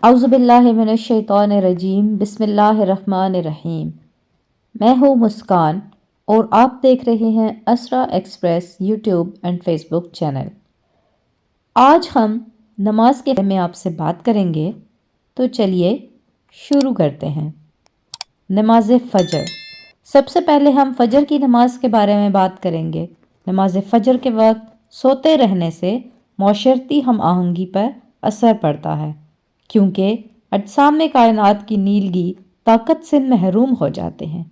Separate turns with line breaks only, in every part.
औज़ुबिल्लाहि मिनश्शैतानिर्रजीम बिस्मिल्लाहिर्रहमानिर्रहीम। मैं हूँ मुस्कान और आप देख रहे हैं Asra Express YouTube and Facebook channel. आज हम नमाज के बारे में आपसे बात करेंगे, तो चलिए शुरू करते हैं। नमाज फ़जर। सबसे पहले हम फ़जर की नमाज के बारे में बात करेंगे। नमाज फ़जर के वक्त सोते रहने से मौशरती हम आहंगी पर असर पड़ता है, क्योंकि अजसाम कायनात की नीलगी ताकत से महरूम हो जाते हैं।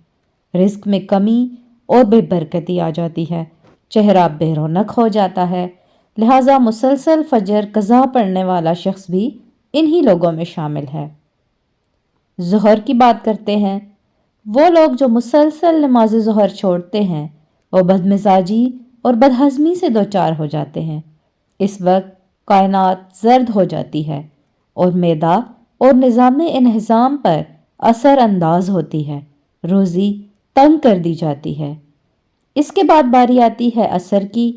रिस्क में कमी और बेबरकती आ जाती है, चेहरा बेरौनक हो जाता है। लिहाजा मुसलसल फ़जर कज़ा पढ़ने वाला शख्स भी इन्हीं लोगों में शामिल है। ज़ोहर की बात करते हैं। वो लोग जो मुसलसल नमाज ज़ोहर छोड़ते हैं वो बदमिजाजी और बदहज़मी से दो चार हो जाते हैं। इस वक्त कायनात जर्द हो जाती है और मैदा और निज़ाम इन्हिज़ाम पर असर अंदाज होती है, रोज़ी तंग कर दी जाती है। इसके बाद बारी आती है असर की।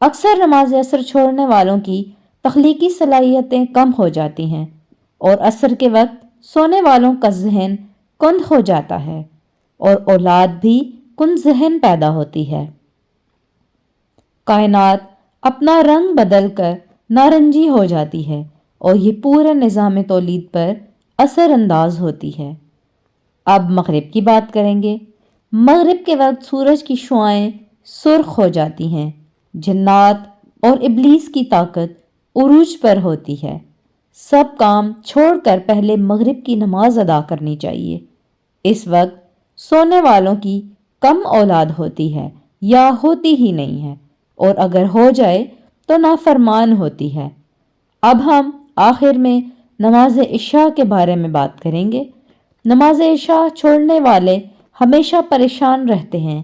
अक्सर नमाज असर छोड़ने वालों की तख्लीकी सलाहियतें कम हो जाती हैं और असर के वक्त सोने वालों का जहन कुंद हो जाता है और औलाद भी कुंद जहन पैदा होती है। कायनात अपना रंग बदल कर नारंगी हो जाती है और ये पूरे निज़ाम तौलीद पर असर अंदाज होती है। अब मगरिब की बात करेंगे। मगरिब के वक्त सूरज की शुआएं सुर्ख हो जाती हैं। जिन्नात और इब्लीस की ताकत उरूज पर होती है। सब काम छोड़कर पहले मगरिब की नमाज अदा करनी चाहिए। इस वक्त सोने वालों की कम औलाद होती है या होती ही नहीं है, और अगर हो जाए तो नाफरमान होती है। अब हम आखिर में नमाज इशा के बारे में बात करेंगे। नमाज इशा छोड़ने वाले हमेशा परेशान रहते हैं।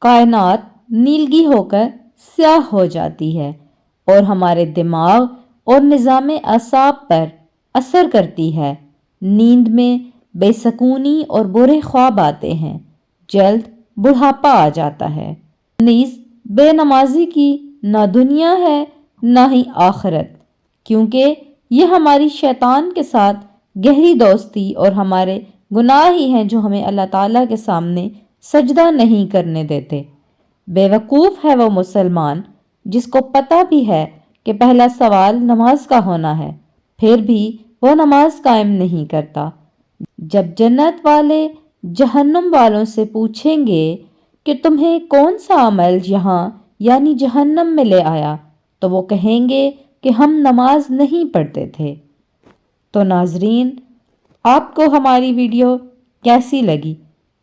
कायनात नीलगी होकर स्याह हो जाती है और हमारे दिमाग और निज़ाम असाब पर असर करती है। नींद में बेसकूनी और बुरे ख्वाब आते हैं। जल्द बुढ़ापा आ जाता है। नीज बेनमाजी की ना दुनिया है ना ही आखिरत, क्योंकि ये हमारी शैतान के साथ गहरी दोस्ती और हमारे गुनाह ही हैं जो हमें अल्लाह ताला के सामने सजदा नहीं करने देते। बेवकूफ़ है वो मुसलमान जिसको पता भी है कि पहला सवाल नमाज का होना है, फिर भी वो नमाज कायम नहीं करता। जब जन्नत वाले जहन्नुम वालों से पूछेंगे कि तुम्हें कौन सा अमल यहाँ यानी जहन्नम में ले आया, तो वो कहेंगे कि हम नमाज नहीं पढ़ते थे। तो नाजरीन, आपको हमारी वीडियो कैसी लगी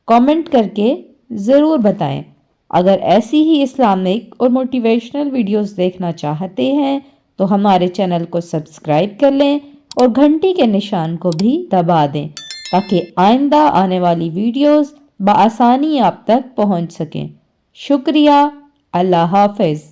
कमेंट करके ज़रूर बताएं। अगर ऐसी ही इस्लामिक और मोटिवेशनल वीडियोस देखना चाहते हैं तो हमारे चैनल को सब्सक्राइब कर लें और घंटी के निशान को भी दबा दें, ताकि आइंदा आने वाली वीडियोस बआसानी आप तक पहुंच सकें। शुक्रिया। अल्लाह हाफ़िज़।